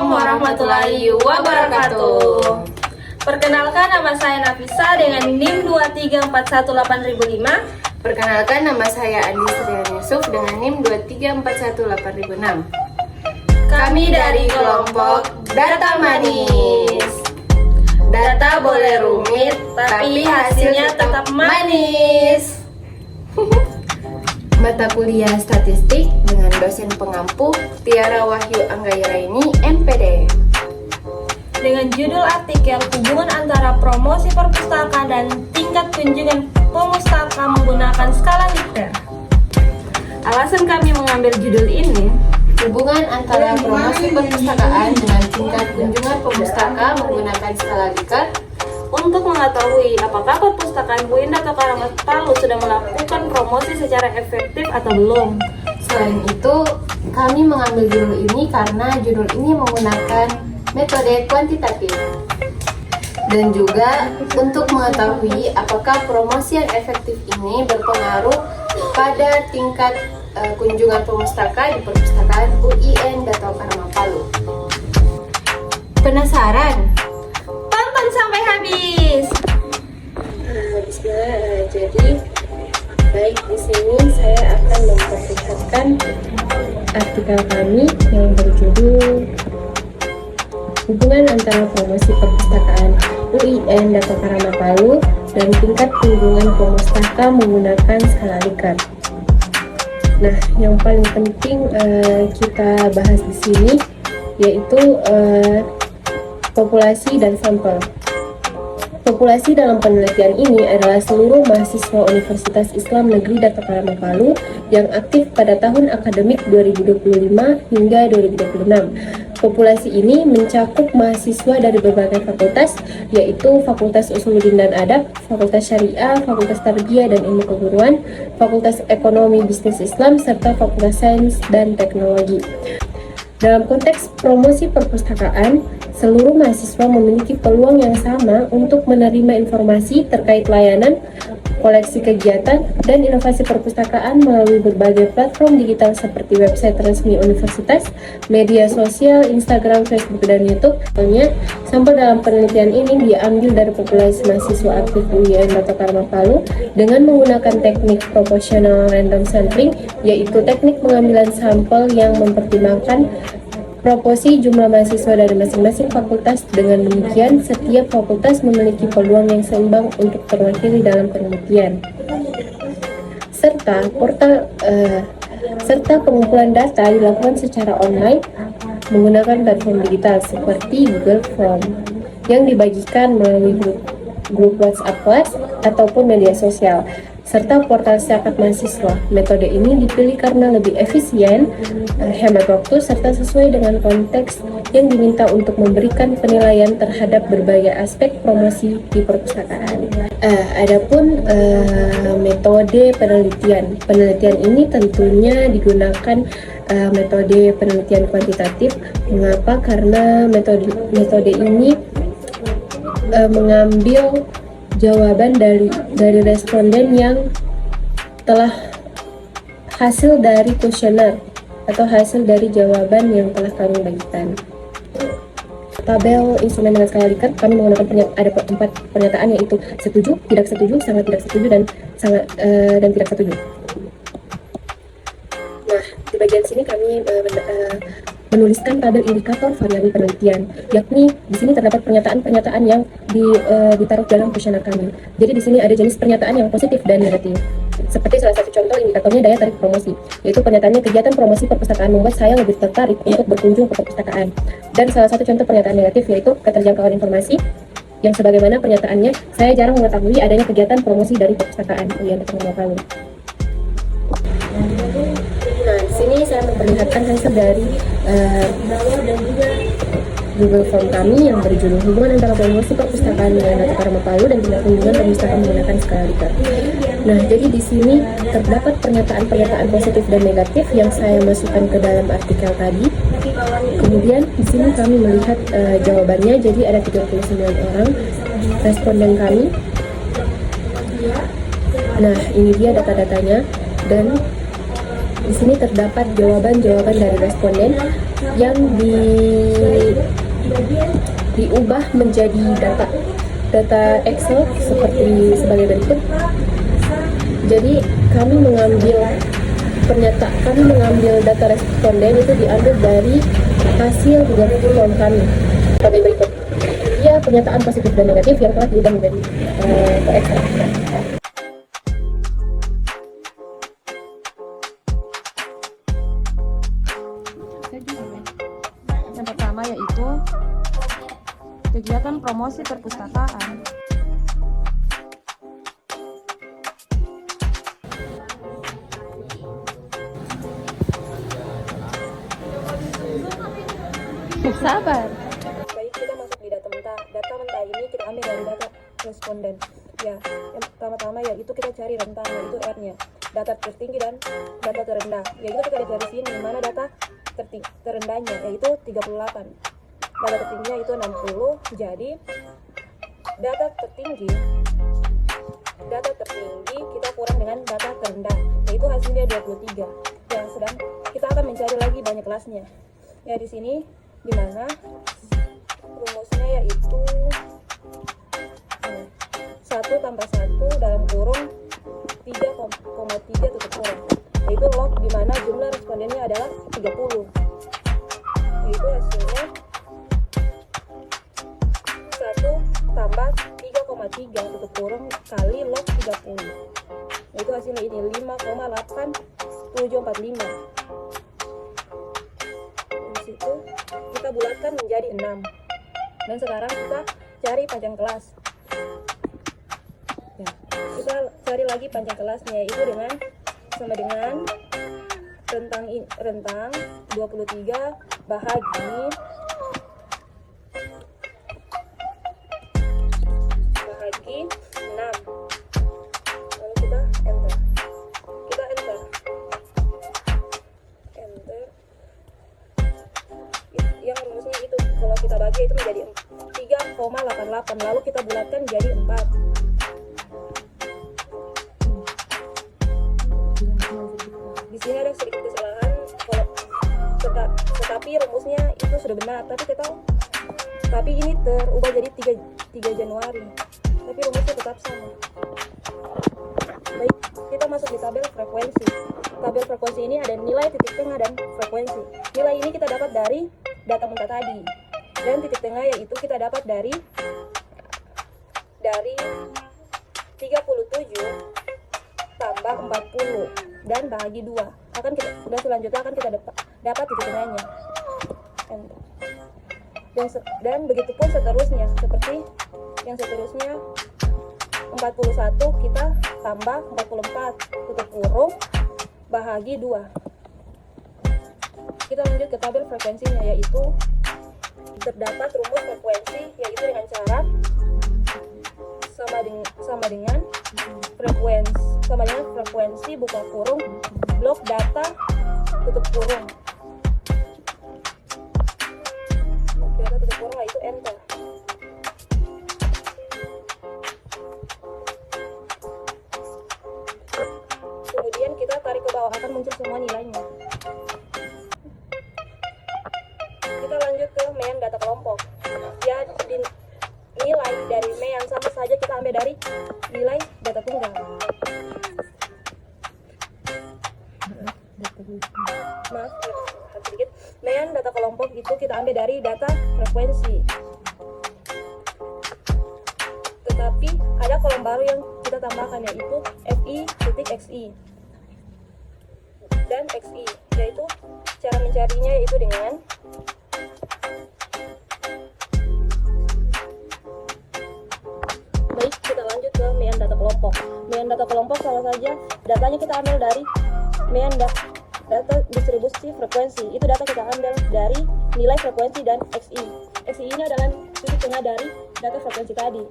Assalamualaikum warahmatullahi wabarakatuh. Perkenalkan, nama saya Nafisa dengan NIM 23418.005. Perkenalkan, nama saya Andi Srian Yusuf dengan NIM 23418.006. Kami dari kelompok Data Manis. Data boleh rumit, tapi hasilnya tetap manis. Mata kuliah statistik dengan dosen pengampu Tiara Wahyu Anggairaini, MPD. Dengan judul artikel hubungan antara promosi perpustakaan dan tingkat kunjungan pemustaka menggunakan skala Likert. Alasan kami mengambil judul ini, hubungan antara promosi perpustakaan dengan tingkat kunjungan pemustaka menggunakan skala Likert. Untuk mengetahui apakah perpustakaan UIN atau Karamat Palu sudah melakukan promosi secara efektif atau belum. Selain itu, kami mengambil judul ini karena judul ini menggunakan metode kuantitatif. Dan juga untuk mengetahui apakah promosi yang efektif ini berpengaruh pada tingkat kunjungan pemustaka di perpustakaan UIN atau Karamat Palu. Penasaran? Tonton sampai habis. Jadi baik, di sini saya akan memperlihatkan artikel kami yang berjudul hubungan antara promosi perpustakaan UIN atau Karamat Palu dan tingkat kunjungan pemustaka menggunakan skala Likert. Nah, yang paling penting kita bahas di sini yaitu populasi dan sampel. Populasi dalam penelitian ini adalah seluruh mahasiswa Universitas Islam Negeri Data Karamat Palu yang aktif pada tahun akademik 2025 hingga 2026. Populasi ini mencakup mahasiswa dari berbagai fakultas, yaitu Fakultas Usuluddin dan Adab, Fakultas Syariah, Fakultas Tarbiyah dan Ilmu Keguruan, Fakultas Ekonomi Bisnis Islam, serta Fakultas Sains dan Teknologi. Dalam konteks promosi perpustakaan, seluruh mahasiswa memiliki peluang yang sama untuk menerima informasi terkait layanan, koleksi kegiatan, dan inovasi perpustakaan melalui berbagai platform digital seperti website resmi universitas, media sosial, Instagram, Facebook, dan YouTube. Sampel dalam penelitian ini diambil dari populasi mahasiswa aktif UIN atau Karamat Palu dengan menggunakan teknik proportional random sampling, yaitu teknik pengambilan sampel yang mempertimbangkan proporsi jumlah mahasiswa dari masing-masing fakultas. Dengan demikian, setiap fakultas memiliki peluang yang seimbang untuk terwakili dalam penelitian. Serta pengumpulan data dilakukan secara online menggunakan platform digital seperti Google Form yang dibagikan melalui grup WhatsApp kelas ataupun media sosial, serta portal zakat mahasiswa. Metode ini dipilih karena lebih efisien, hemat waktu, serta sesuai dengan konteks yang diminta untuk memberikan penilaian terhadap berbagai aspek promosi di perpustakaan. Adapun metode penelitian. Penelitian ini tentunya digunakan metode penelitian kuantitatif. Mengapa? Karena metode ini mengambil jawaban dari responden yang telah hasil dari kuesioner atau hasil dari jawaban yang telah kami bagikan. Tabel instrumen dengan skala Likert, kami menggunakan ada 4 pernyataan, yaitu setuju, tidak setuju, sangat tidak setuju, dan tidak setuju. Nah, di bagian sini kami menuliskan tabel indikator variabel penelitian, yakni di sini terdapat pernyataan-pernyataan yang ditaruh dalam kuesioner kami. Jadi di sini ada jenis pernyataan yang positif dan negatif. Seperti salah satu contoh indikatornya daya tarik promosi, yaitu pernyataannya kegiatan promosi perpustakaan membuat saya lebih tertarik untuk berkunjung ke perpustakaan. Dan salah satu contoh pernyataan negatif yaitu keterjangkauan informasi, yang sebagaimana pernyataannya, saya jarang mengetahui adanya kegiatan promosi dari perpustakaan UIN atau Karamat Palu. Nah, di sini saya memperlihatkan hasil dari Google Form kami yang berjudul hubungan antara promosi perpustakaan dengan Data Karamat Palu dan tingkat kunjungan perpustakaan menggunakan skala Likert. Nah, jadi di sini terdapat pernyataan-pernyataan positif dan negatif yang saya masukkan ke dalam artikel tadi. Kemudian di sini kami melihat jawabannya. Jadi ada 39 orang responden kami. Nah, ini dia data-datanya, dan Di sini terdapat jawaban-jawaban dari responden yang diubah menjadi data Excel sebagai berikut. Jadi kami mengambil data responden itu diambil dari hasil Google Form kami sebagai berikut. Ya, pernyataan positif dan negatif yang telah diubah menjadi Excel. Yang pertama yaitu kegiatan promosi perpustakaan. Sabar. Baik, kita masuk di data mentah. Data mentah ini kita ambil dari data responden. Ya, yang pertama-tama yaitu kita cari rentang, yaitu R-nya. Data tertinggi dan data terendah. Yaitu kita lihat dari sini mana data terendahnya, yaitu 38. Data tertingginya itu 60. Jadi data tertinggi kita kurang dengan data terendah, yaitu hasilnya 23. Yang sedang kita akan mencari lagi banyak kelasnya. Ya, di sini dimana rumusnya yaitu 1 tambah 1 dalam kurung 3,3 tutup kurung, yaitu log dimana jumlah respondennya adalah 30, yaitu hasilnya 1 tambah 3,3 tutup kurung kali log 30, yaitu hasilnya ini 5,8745. Itu kita bulatkan menjadi 6. Dan sekarang kita cari panjang kelas. Ya, kita cari lagi panjang kelasnya, yaitu sama dengan rentang 23 bahagi 6. Lalu kita enter. Yang rumusnya itu kalau kita bagi itu menjadi 3,88, lalu kita bulatkan menjadi 4. Di sini ada sedikit kesalahan, tetapi rumusnya itu sudah benar, tapi ini terubah jadi 3 Januari, tapi rumusnya tetap sama. Baik, kita masuk di tabel frekuensi. Tabel frekuensi ini ada nilai, titik tengah, dan frekuensi. Nilai ini kita dapat dari data mentah tadi, dan titik tengah yaitu kita dapat dari 37 tambah 40 dan bahagi 2. Selanjutnya akan kita dapat titik tengahnya. Dan begitu pun seterusnya, seperti yang seterusnya 41 kita tambah 44 tutup kurung bahagi 2. Kita lanjut ke tabel frekuensinya, yaitu terdapat rumus frekuensi, yaitu dengan cara sama dengan frekuensi buka kurung blok data tutup kurung. Blok data tutup kurung yaitu enter. Kemudian kita tarik ke bawah, akan muncul semua nilainya. Kita lanjut ke mean data kelompok. Ya, nilai dari mean sama saja kita ambil dari nilai data tunggal. Maaf, sedikit. Mean data kelompok itu kita ambil dari data frekuensi. Tetapi ada kolom baru yang kita tambahkan, yaitu FI.XI dan XI, yaitu cara mencarinya yaitu dengan baik, kita lanjut ke mean data kelompok. Mean data kelompok sama saja datanya kita ambil dari mean data distribusi frekuensi. Itu data kita ambil dari nilai frekuensi dan XI. XI ini adalah titik tengah dari data frekuensi tadi.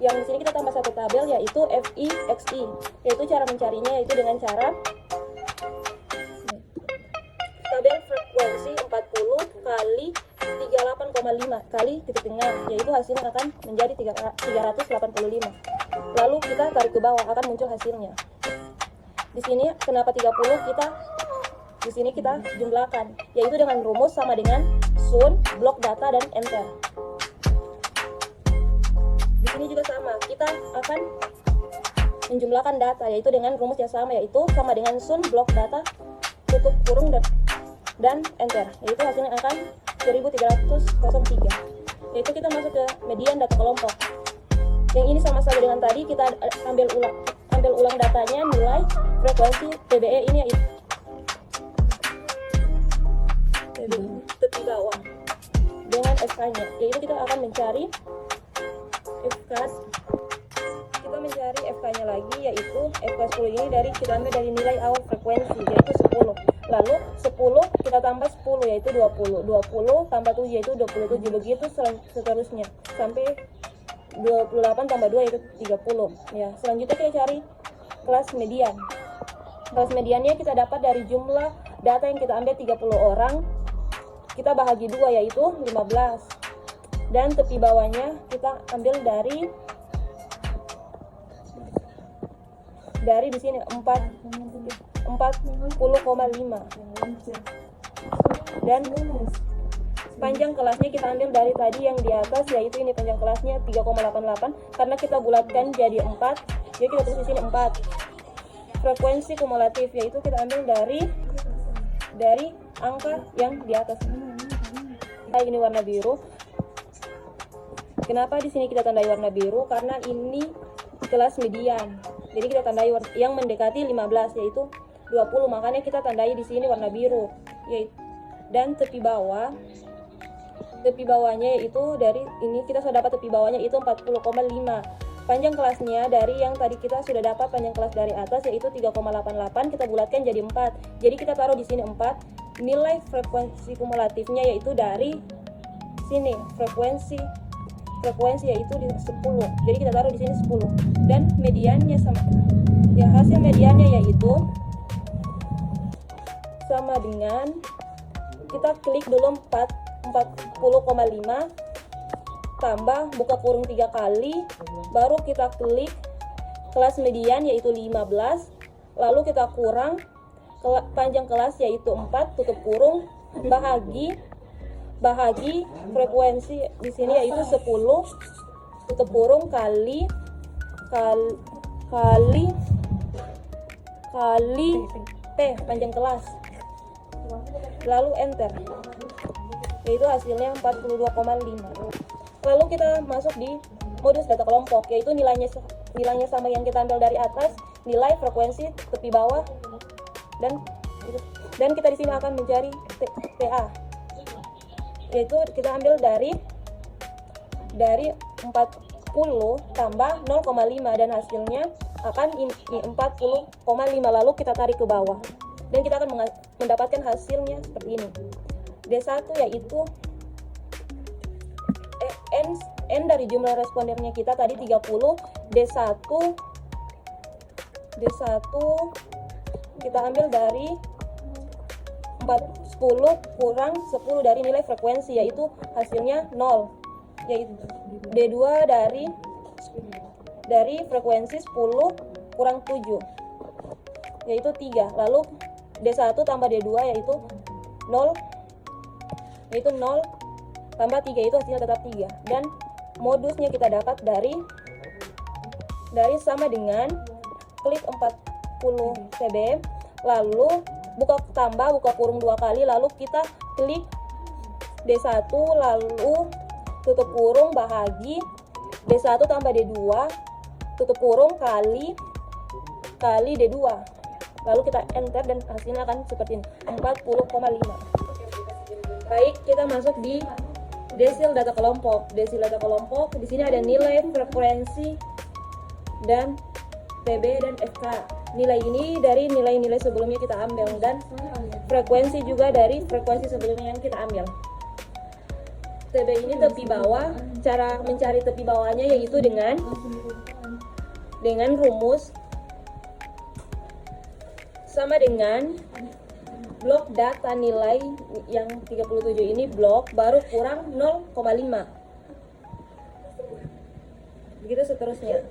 Yang di sini kita tambah satu tabel, yaitu FI/XI, yaitu cara mencarinya yaitu dengan cara tabel frekuensi 40 kali 38,5 kali titik tengah, yaitu hasilnya akan menjadi 385. Lalu kita tarik ke bawah, akan muncul hasilnya. Di sini kenapa 30 kita Di sini kita jumlahkan, yaitu dengan rumus sama dengan sun, blok data, dan enter. Di sini juga sama, kita akan menjumlahkan data, yaitu dengan rumus yang sama, yaitu sama dengan sun, blok data, tutup kurung, dan enter. Yaitu hasilnya akan 1303. Yaitu kita masuk ke median data kelompok. Yang ini sama-sama dengan tadi, kita ambil ulang datanya, nilai frekuensi TBE ini yaitu tepi bawah dengan FK-nya, yaitu kita akan mencari FK-nya lagi, yaitu FK 10 ini kita ambil dari nilai awal frekuensi, yaitu 10. Lalu 10 kita tambah 10, yaitu 20 tambah 7, yaitu 27, begitu seterusnya sampai 28 tambah 2, yaitu 30. Ya, selanjutnya kita cari kelas median. Kelas mediannya kita dapat dari jumlah data yang kita ambil 30 orang, kita bahagi 2, yaitu 15. Dan tepi bawahnya kita ambil dari di sini 40,5. Dan panjang kelasnya kita ambil dari tadi yang di atas, yaitu ini panjang kelasnya 3,88, karena kita bulatkan jadi 4, jadi kita tulis di sini 4. Frekuensi kumulatif, yaitu kita ambil dari angka yang di atas. Nah, ini warna biru. Kenapa di sini kita tandai warna biru? Karena ini kelas median. Jadi kita tandai yang mendekati 15, yaitu 20. Makanya kita tandai di sini warna biru. Dan tepi bawahnya yaitu dari ini kita sudah dapat tepi bawahnya itu 40,5. Panjang kelasnya dari yang tadi kita sudah dapat panjang kelas dari atas, yaitu 3,88, kita bulatkan jadi 4. Jadi kita taruh di sini 4. Nilai frekuensi kumulatifnya yaitu dari sini frekuensi yaitu di 10. Jadi kita taruh di sini 10. Dan mediannya sama. Ya, hasil mediannya yaitu sama dengan, kita klik dulu 40,5 tambah buka kurung 3 kali, baru kita klik kelas median yaitu 15, lalu kita kurang panjang kelas yaitu 4, tutup kurung, bahagi frekuensi di sini yaitu 10, tutup kurung kali P panjang kelas, lalu enter, yaitu hasilnya 42,5. Lalu kita masuk di modus data kelompok, yaitu nilainya sama yang kita ambil dari atas, nilai frekuensi tepi bawah, dan kita di sini akan mencari TA, yaitu kita ambil dari 40 tambah 0,5, dan hasilnya akan 40,5. Lalu kita tarik ke bawah dan kita akan mendapatkan hasilnya seperti ini. D1 yaitu N dari jumlah respondennya kita tadi 30, D1 kita ambil dari 10 kurang 10 dari nilai frekuensi, yaitu hasilnya 0. Yaitu D2 dari frekuensi 10 kurang 7, yaitu 3. Lalu D1 tambah D2 yaitu 0 tambah 3, yaitu hasilnya tetap 3. Dan modusnya kita dapat dari sama dengan klik 40 cb, lalu buka kurung 2 kali, lalu kita klik D1, lalu tutup kurung bahagi D1 tambah D2, tutup kurung kali D2, lalu kita enter dan hasilnya akan seperti ini, 40,5. Baik, kita masuk di desil data kelompok. Desil data kelompok di sini ada nilai frekuensi dan TB dan FK. Nilai ini dari nilai-nilai sebelumnya kita ambil, dan frekuensi juga dari frekuensi sebelumnya yang kita ambil. TB ini tepi bawah. Cara mencari tepi bawahnya yaitu dengan rumus sama dengan blok data nilai yang 37 ini blok baru kurang 0,5. Begitu seterusnya.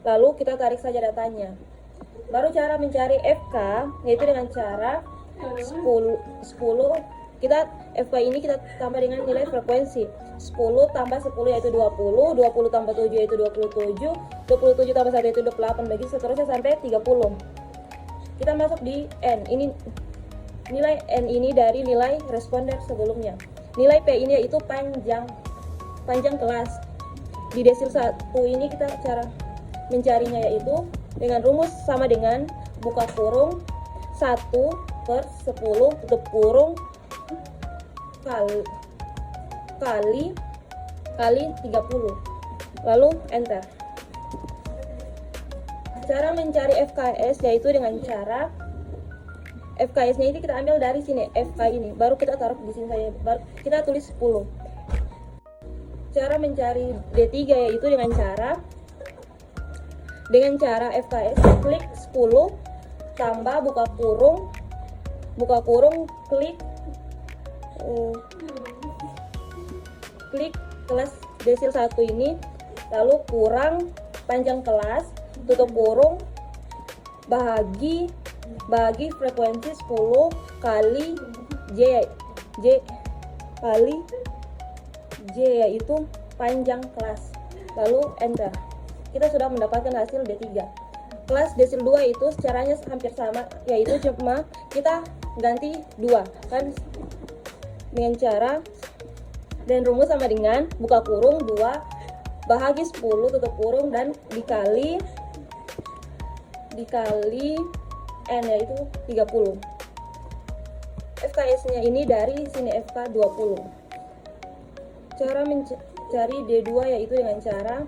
Lalu kita tarik saja datanya. Baru cara mencari FK yaitu dengan cara 10 kita FK ini kita tambah dengan nilai frekuensi 10 tambah 10 yaitu 20, 20 tambah 7 yaitu 27, 27 tambah 1 yaitu 28, bagi seterusnya sampai 30. Kita masuk di N. Ini nilai N ini dari nilai responder sebelumnya. Nilai P ini yaitu panjang kelas. Di desil 1 ini kita cara mencarinya yaitu dengan rumus sama dengan buka kurung 1/10 tutup kurung kali 30, lalu enter. Cara mencari FKS yaitu dengan cara FKS nya ini kita ambil dari sini, FK ini baru kita taruh di sini saja, baru kita tulis 10. Cara mencari D3 yaitu dengan cara FKS klik 10 tambah buka kurung klik kelas desil 1 ini, lalu kurang panjang kelas tutup kurung bagi frekuensi 10 kali J kali J yaitu panjang kelas, lalu enter. Kita sudah mendapatkan hasil D3. Kelas desil 2 itu caranya hampir sama, yaitu cuma kita ganti 2 kan, dengan cara dan rumus sama dengan buka kurung 2 bahagi 10 tutup kurung dan dikali N yaitu 30. FKS nya ini dari sini FK 20. Cara mencari D2 yaitu dengan cara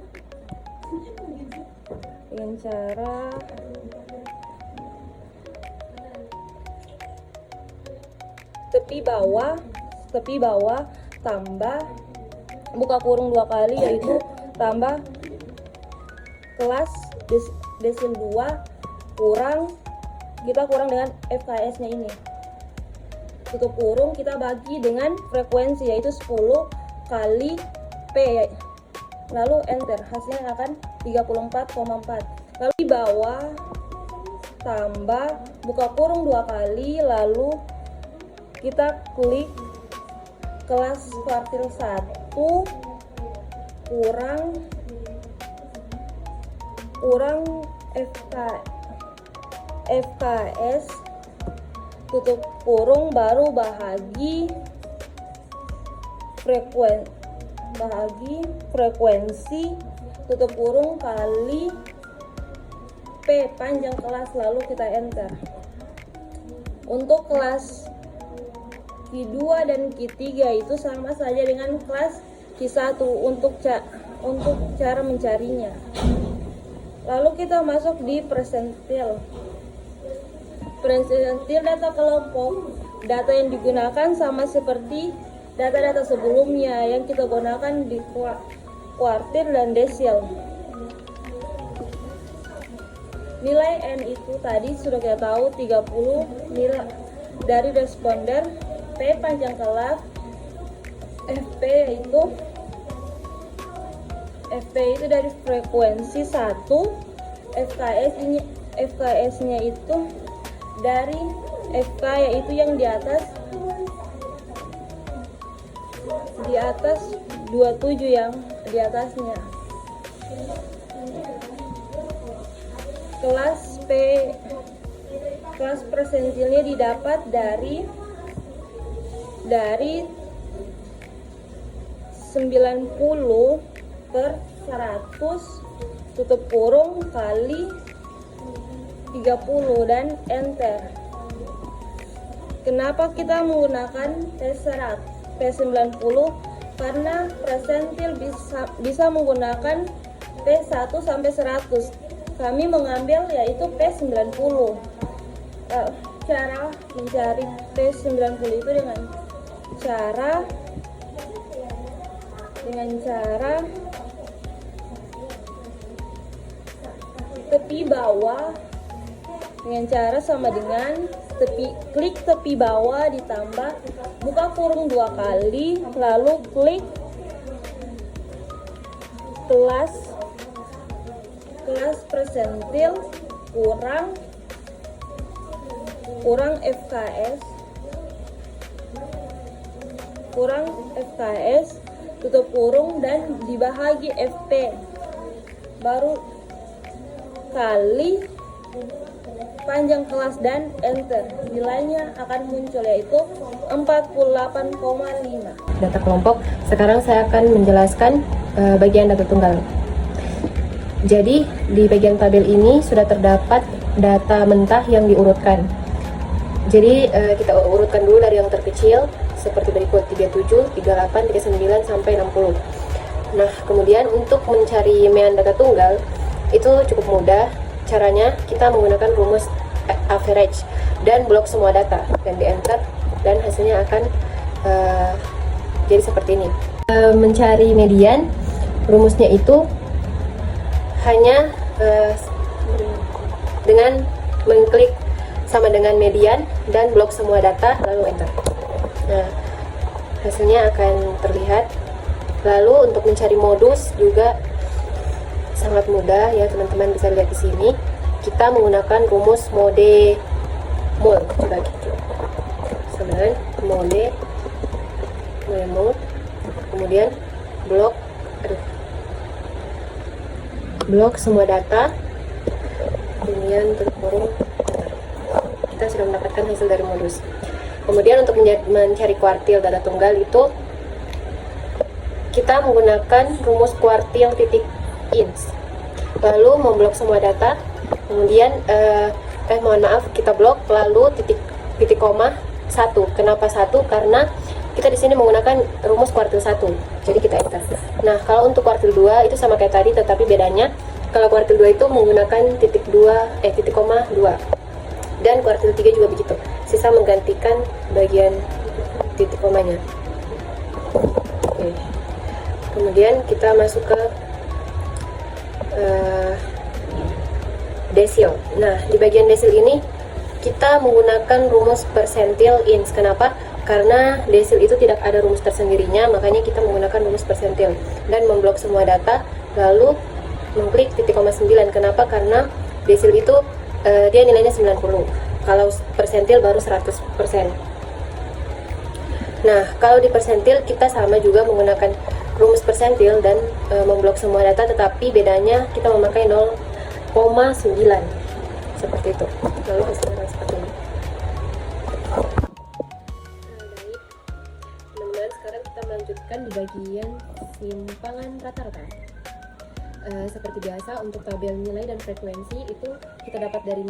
tepi bawah tambah buka kurung 2 kali yaitu tambah kelas desil 2 kurang dengan FKS nya ini tutup kurung kita bagi dengan frekuensi yaitu 10 kali P, lalu enter. Hasilnya akan 34,4. lalu di bawah tambah buka kurung 2 kali, lalu kita klik kelas kuartil 1 kurang FKS tutup kurung baru bahagi frekuensi tutup kurung kali P panjang kelas, lalu kita enter. Untuk kelas Q2 dan Q3 itu sama saja dengan kelas Q1 untuk cara mencarinya. Lalu kita masuk di persentil data kelompok. Data yang digunakan sama seperti data-data sebelumnya yang kita gunakan di kuartil dan desil. Nilai N itu tadi sudah kita tahu 30 nilai dari responder, P panjang kelas, FP itu dari frekuensi 1, FKS nya itu dari FK yaitu yang di atas 27 yang di atasnya. Kelas persentilnya didapat dari 90/100 tutup kurung kali 30 dan enter. Kenapa kita menggunakan P90? Karena persentil bisa menggunakan P1 sampai 100. Kami mengambil yaitu P90. Cara mencari P90 itu dengan cara tepi bawah, dengan cara sama dengan klik tepi bawah ditambah buka kurung 2 kali, lalu klik kelas persentil kurang kurang FKS tutup kurung dan dibahagi FP baru kali panjang kelas dan enter. Nilainya akan muncul yaitu 48,5. Data kelompok. Sekarang saya akan menjelaskan bagian data tunggal. Jadi di bagian tabel ini sudah terdapat data mentah yang diurutkan. Jadi kita urutkan dulu dari yang terkecil seperti berikut: 37, 38, 39 sampai 60. Nah, kemudian untuk mencari mean data tunggal itu cukup mudah. Caranya kita menggunakan rumus average dan blok semua data dan di enter, dan hasilnya akan jadi seperti ini. Mencari median, rumusnya itu hanya dengan mengklik sama dengan median dan blok semua data lalu enter. Nah, hasilnya akan terlihat. Lalu untuk mencari modus juga sangat mudah ya, teman-teman bisa lihat di sini. Kita menggunakan rumus mode mode, coba gitu. Sebenarnya mode kemudian blok semua data, kemudian terkurung data. Kita sudah mendapatkan hasil dari modus. Kemudian untuk mencari kuartil data tunggal itu kita menggunakan rumus kuartil titik ins. Lalu memblok semua data, kemudian kita blok lalu titik koma 1. Kenapa 1? Karena kita di sini menggunakan rumus kuartil 1. Jadi kita enter. Nah, kalau untuk kuartil 2 itu sama kayak tadi, tetapi bedanya kalau kuartil 2 itu menggunakan titik koma 2. Dan kuartil 3 juga begitu. Sisa menggantikan bagian titik komanya. Oke. Kemudian kita masuk ke desil. Nah, di bagian desil ini kita menggunakan rumus persentil ins. Kenapa? Karena desil itu tidak ada rumus tersendirinya, makanya kita menggunakan rumus persentil dan memblok semua data lalu mengklik titik koma 9. Kenapa? Karena desil itu dia nilainya 90. Kalau persentil baru 100%. Nah, kalau di persentil kita sama juga menggunakan rumus persentil dan memblok semua data, tetapi bedanya kita memakai 0,9 seperti itu. Lalu hasilnya seperti ini. Teman-teman, sekarang kita melanjutkan di bagian simpangan rata-rata. Seperti biasa, untuk tabel nilai dan frekuensi itu kita dapat dari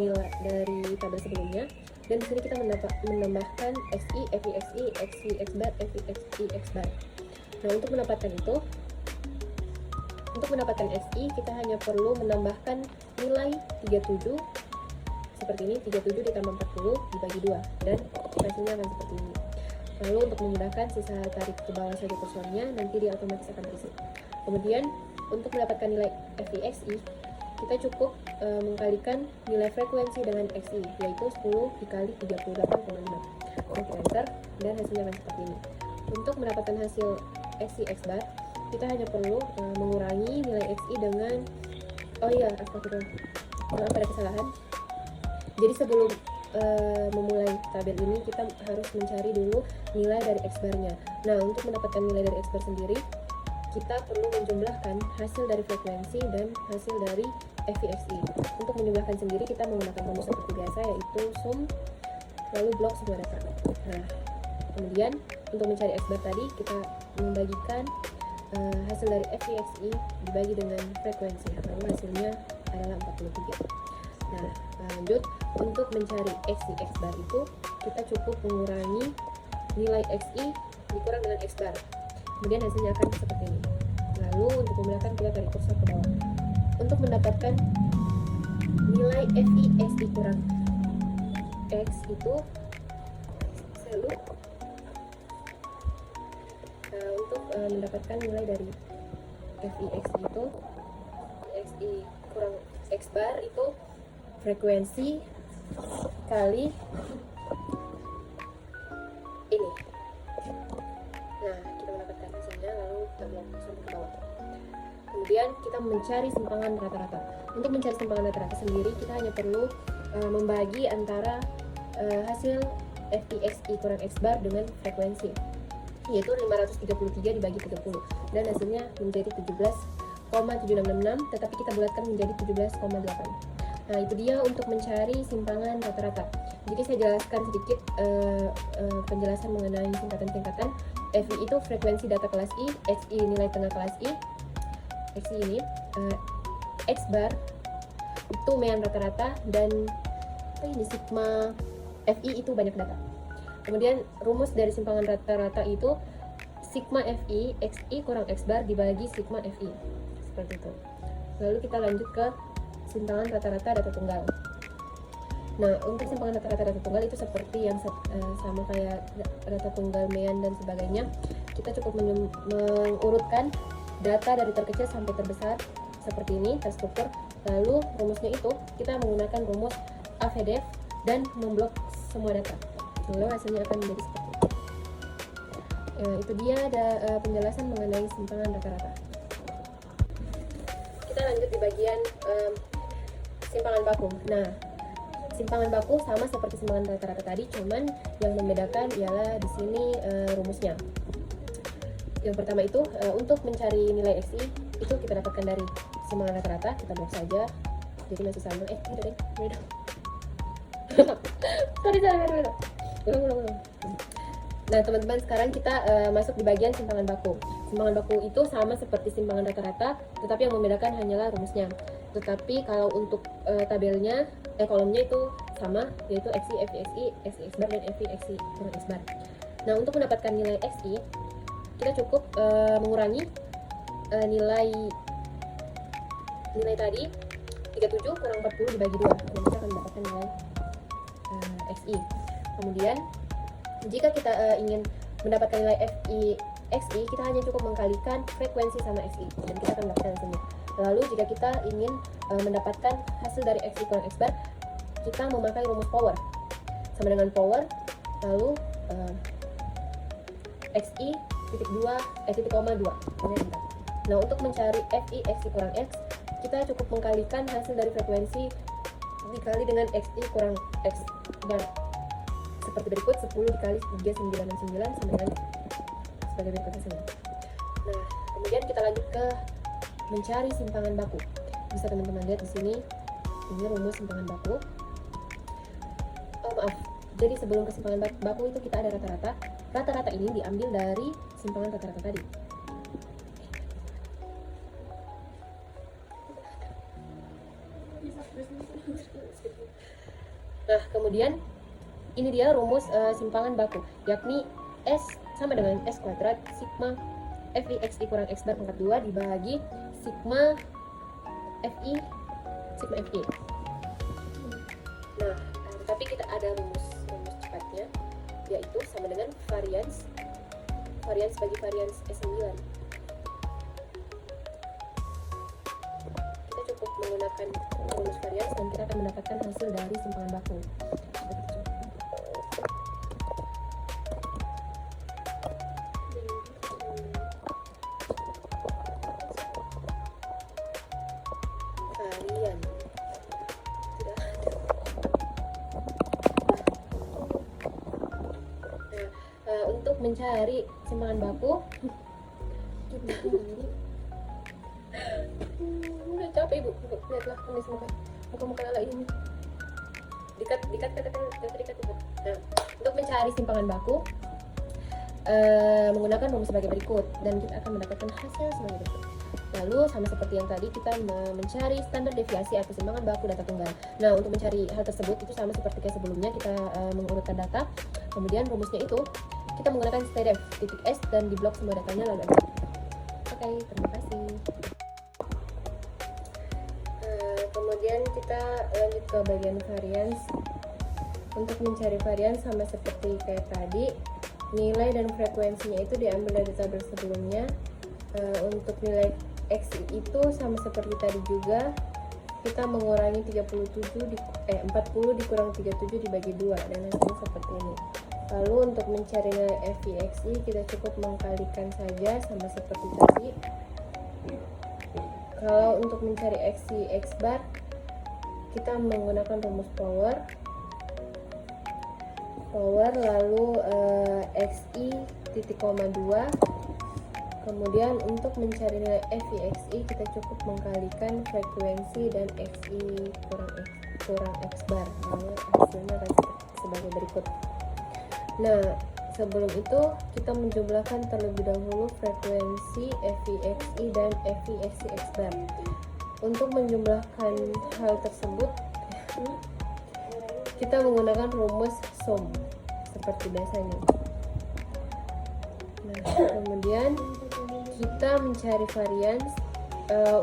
tabel sebelumnya, dan di sini kita menambahkan XI, FIXI, XI X bar, FIXI X bar. Nah, untuk mendapatkan XI kita hanya perlu menambahkan nilai 37 seperti ini, 37 ditambah 40 dibagi 2, dan hasilnya akan seperti ini. Lalu untuk memudahkan, sisa tarik ke bawah saja kursornya, nanti dia otomatis akan terisi. Kemudian untuk mendapatkan nilai FIXI kita cukup mengkalikan nilai frekuensi dengan XI, yaitu 10 dikali 38,5. Oke, enter, dan hasilnya akan seperti ini. Untuk mendapatkan hasil XI X bar kita hanya perlu mengurangi nilai XI dengan maaf, ada kesalahan. Jadi sebelum memulai tabel ini kita harus mencari dulu nilai dari X barnya. Nah, untuk mendapatkan nilai dari X bar sendiri kita perlu menjumlahkan hasil dari frekuensi dan hasil dari FIXI. Untuk menjumlahkan sendiri kita menggunakan rumus seperti biasa, yaitu sum lalu blok semua data. Nah, kemudian untuk mencari X bar tadi kita membagikan hasil dari FIXI dibagi dengan frekuensi, lalu hasilnya adalah 43. Nah, lanjut, untuk mencari XI X bar itu kita cukup mengurangi nilai XI dikurang dengan X bar, kemudian hasilnya akan seperti ini. Lalu untuk memudahkan kita tarik kursor ke bawah. Untuk mendapatkan nilai FIXI kurang X itu untuk mendapatkan nilai dari FIXI itu XI kurang X bar itu frekuensi kali ini. Nah, kita mendapatkan hasilnya, lalu kita blok sampai ke bawah. Kemudian kita mencari simpangan rata-rata. Untuk mencari simpangan rata-rata sendiri kita hanya perlu membagi antara hasil FI XI kurang X bar dengan frekuensi, yaitu 533 dibagi 30, dan hasilnya menjadi 17,7666, tetapi kita bulatkan menjadi 17,8. Nah, itu dia untuk mencari simpangan rata-rata. Jadi saya jelaskan sedikit penjelasan mengenai tingkatan-tingkatan. FI itu frekuensi data kelas I, XI nilai tengah kelas I, XI ini, X bar itu mean rata-rata, dan ini sigma FI itu banyak data. Kemudian rumus dari simpangan rata-rata itu sigma FI XI kurang X bar dibagi sigma FI, seperti itu. Lalu kita lanjut ke simpangan rata-rata data tunggal. Nah, untuk simpangan rata-rata data tunggal itu seperti yang sama kayak data tunggal mean dan sebagainya. Kita cukup mengurutkan data dari terkecil sampai terbesar seperti ini, terstruktur. Lalu rumusnya itu kita menggunakan rumus AVDF dan memblok semua data. Lalu hasilnya akan menjadi seperti itu. Itu dia ada penjelasan mengenai simpangan rata-rata. Kita lanjut di bagian simpangan baku. Nah, simpangan baku sama seperti simpangan rata-rata tadi, cuman yang membedakan ialah di sini rumusnya. Yang pertama itu untuk mencari nilai XI itu kita dapatkan dari simpangan rata-rata, kita blok saja. Jadi masih sama. Tidak deh, beda. Sorry. Ulang. Nah, teman-teman, sekarang kita masuk di bagian simpangan baku. Simpangan baku itu sama seperti simpangan rata-rata, tetapi yang membedakan hanyalah rumusnya. Tetapi kalau untuk tabelnya, kolomnya itu sama, yaitu XI, FI, XI, XI, X bar, dan FI, XI, kurang X bar. Nah, untuk mendapatkan nilai XI, kita cukup mengurangi nilai tadi 37 kurang 40 dibagi 2, dan kita akan mendapatkan nilai XI. Kemudian jika kita ingin mendapatkan nilai FI XI, kita hanya cukup mengkalikan frekuensi sama XI, dan kita akan mendapatkan hasilnya. Lalu jika kita ingin mendapatkan hasil dari XI kurang X bar, kita memakai rumus power sama dengan power, lalu XI titik 2 titik koma 2. Nah, untuk mencari FI XI kurang X, kita cukup mengkalikan hasil dari frekuensi dikali dengan XI kurang X bar, seperti berikut: 10 dikali 3,969 sama dengan sebagai berikut hasilnya. Nah, kemudian kita lanjut ke mencari simpangan baku. Bisa teman-teman lihat di sini, ini rumus simpangan baku. Jadi sebelum ke simpangan baku itu kita ada rata-rata. Rata-rata ini diambil dari simpangan rata-rata tadi. Nah, kemudian ini dia rumus simpangan baku, yakni S sama dengan S kuadrat sigma FI XI kurang X bar pangkat 2 dibagi sigma FI sigma FI. Nah, tapi kita ada rumus cepatnya, yaitu sama dengan varians bagi varians S9. Kita cukup menggunakan rumus varians dan kita akan mendapatkan hasil dari simpangan baku. Untuk mencari simpangan baku, udah capek ibu, lihatlah kondisi muka lala ini. Dikat ibu. Nah, untuk mencari simpangan baku menggunakan rumus sebagai berikut, dan kita akan mendapatkan hasil sebagai berikut. Lalu sama seperti yang tadi, kita mencari standar deviasi atau simpangan baku data tunggal. Nah, untuk mencari hal tersebut itu sama seperti kayak sebelumnya, kita mengurutkan data. Kemudian rumusnya itu kita menggunakan stdef titik S dan diblok semua datanya lalu aja. Oke, terima kasih. Kemudian kita lanjut ke bagian varians. Untuk mencari varians sama seperti kayak tadi, nilai dan frekuensinya itu diambil dari tabel sebelumnya. Untuk nilai XI itu sama seperti tadi juga, kita mengurangi 40 dikurang 37 dibagi 2, dan hasilnya seperti ini. Lalu untuk mencari nilai FI XI, kita cukup mengkalikan saja sama seperti tadi. Kalau untuk mencari XI X bar, kita menggunakan rumus power power lalu xi titik koma 2. Kemudian untuk mencari nilai FI/XI kita cukup mengkalikan frekuensi dan XI kurang X bar. Lalu hasilnya akan sebagai berikut. Nah, sebelum itu kita menjumlahkan terlebih dahulu frekuensi FI/XI dan FI/XI X bar. Untuk menjumlahkan hal tersebut kita menggunakan rumus sum seperti biasanya. Nah, kemudian kita mencari varians.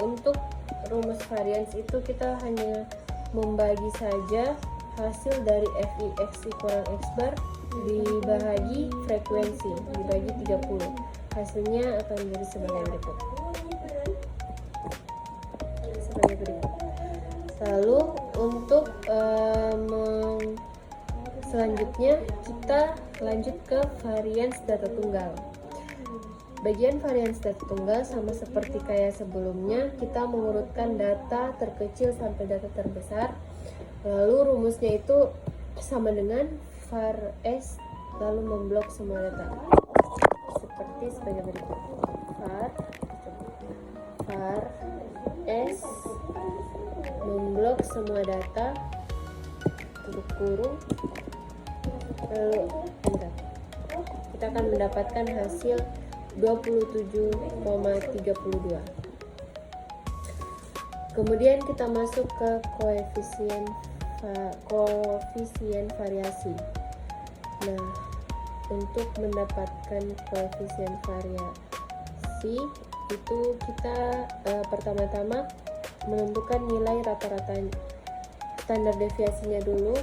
Untuk rumus varians itu kita hanya membagi saja hasil dari FI/XI kurang X bar dibagi frekuensi dibagi 30. Hasilnya akan menjadi sebagai berikut. Lalu untuk selanjutnya kita lanjut ke varians data tunggal. Bagian varians data tunggal sama seperti kayak sebelumnya, kita mengurutkan data terkecil sampai data terbesar. Lalu rumusnya itu sama dengan var s lalu memblok semua data. Seperti sebagai berikut. var s memblok semua data tutup kurung lalu enter. Kita akan mendapatkan hasil 27,32. Kemudian kita masuk ke koefisien variasi. Nah, untuk mendapatkan koefisien variasi itu kita pertama-tama menentukan nilai rata-rata standar deviasinya dulu,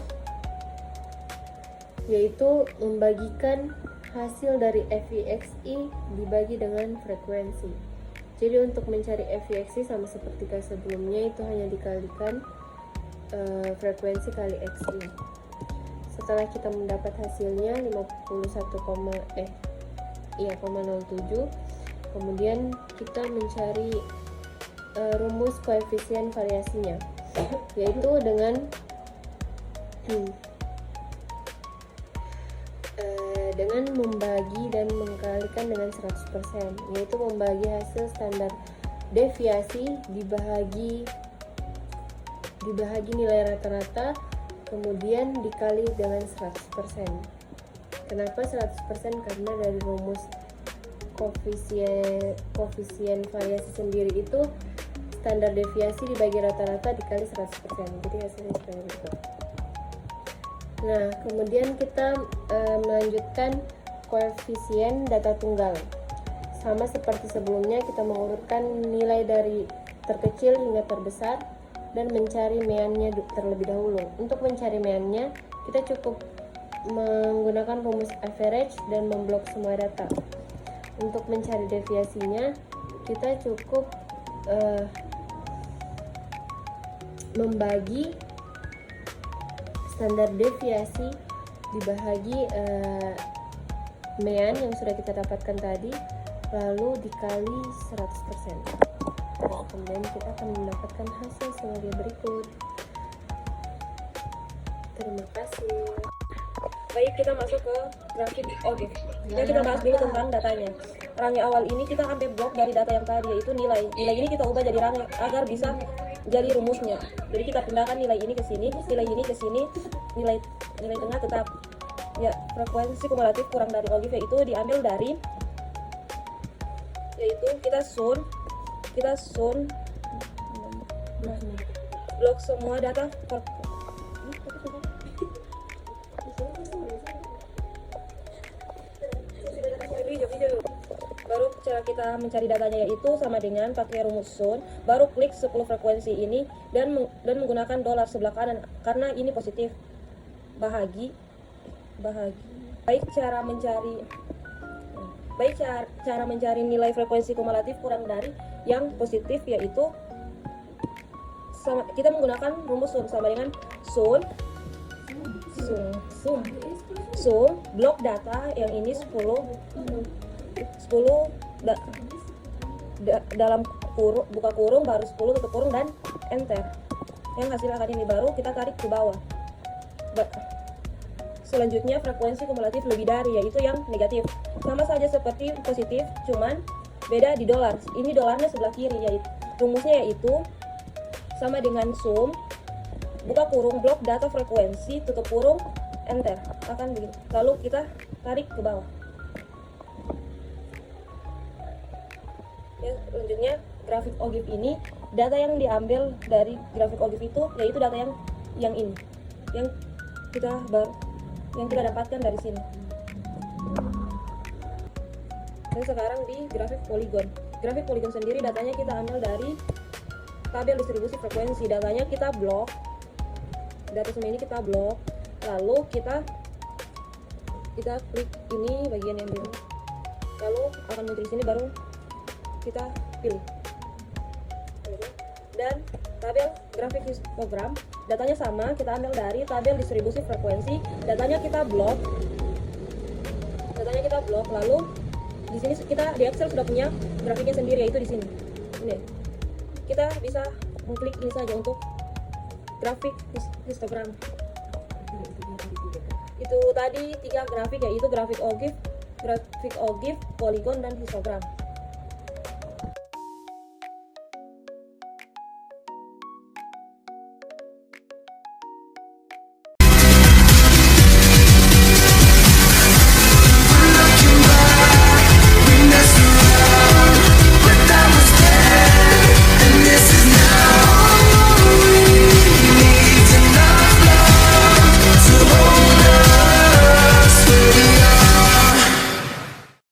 yaitu membagikan hasil dari FI/XI dibagi dengan frekuensi. Jadi untuk mencari FI/XI sama seperti kayak sebelumnya, itu hanya dikalikan frekuensi kali XI. Setelah kita mendapat hasilnya 51,07, kemudian kita mencari rumus koefisien variasinya, yaitu dengan membagi dan mengkalikan dengan 100%, yaitu membagi hasil standar deviasi dibahagi nilai rata-rata, kemudian dikali dengan 100%. Kenapa 100%? Karena dari rumus koefisien variasi sendiri itu standar deviasi dibagi rata-rata dikali 100%. Jadi hasilnya seperti itu. Nah, kemudian kita melanjutkan koefisien data tunggal. Sama seperti sebelumnya, kita mengurutkan nilai dari terkecil hingga terbesar dan mencari meannya terlebih dahulu. Untuk mencari meannya, kita cukup menggunakan rumus average dan memblok semua data. Untuk mencari deviasinya, kita cukup membagi standar deviasi dibahagi mean yang sudah kita dapatkan tadi, lalu dikali 100%. Kemudian kita akan mendapatkan hasil sebagai berikut. Terima kasih. Baik, kita masuk ke grafik. Oke. Jadi kita bahas dulu tentang datanya. Range awal ini kita ambil blok dari data yang tadi, yaitu nilai. Nilai ini kita ubah jadi range agar bisa jadi rumusnya. Jadi kita pindahkan nilai ini ke sini, nilai ini ke sini, nilai tengah tetap. Ya, frekuensi kumulatif kurang dari Ogilvy itu diambil dari, yaitu kita sun blok semua data baru cara kita mencari datanya yaitu sama dengan pakai rumus sun, baru klik 10 frekuensi ini dan menggunakan dolar sebelah kanan karena ini positif, bahagi. Baik cara mencari nilai frekuensi kumulatif kurang dari yang positif, yaitu kita menggunakan rumus sun sama dengan sun blok data yang ini 10 dalam kurung, buka kurung, baru 10 tutup kurung dan enter. Yang hasil akan ini baru kita tarik ke bawah. selanjutnya frekuensi kumulatif lebih dari, yaitu yang negatif. Sama saja seperti positif, cuman beda di dolar. Ini dolarnya sebelah kiri, yaitu rumusnya yaitu sama dengan sum buka kurung blok data frekuensi tutup kurung enter, akan begini. Lalu kita tarik ke bawah. Ya, selanjutnya grafik OGIF ini, data yang diambil dari grafik OGIF itu yaitu data yang ini, yang kita dapatkan dari sini. Dan sekarang di grafik poligon. Grafik poligon sendiri datanya kita ambil dari tabel distribusi frekuensi. Datanya kita blok. Data semua ini kita blok. Lalu kita klik ini bagian yang biru. Lalu akan muncul di sini, baru kita pilih. Dan tabel grafik histogram datanya sama, kita ambil dari tabel distribusi frekuensi. Datanya kita blok. Lalu di sini kita di Excel sudah punya grafiknya sendiri, yaitu di sini. Ini. Kita bisa mengklik ini saja untuk grafik histogram. Itu tadi 3 grafik, yaitu grafik OGIF, poligon, dan histogram.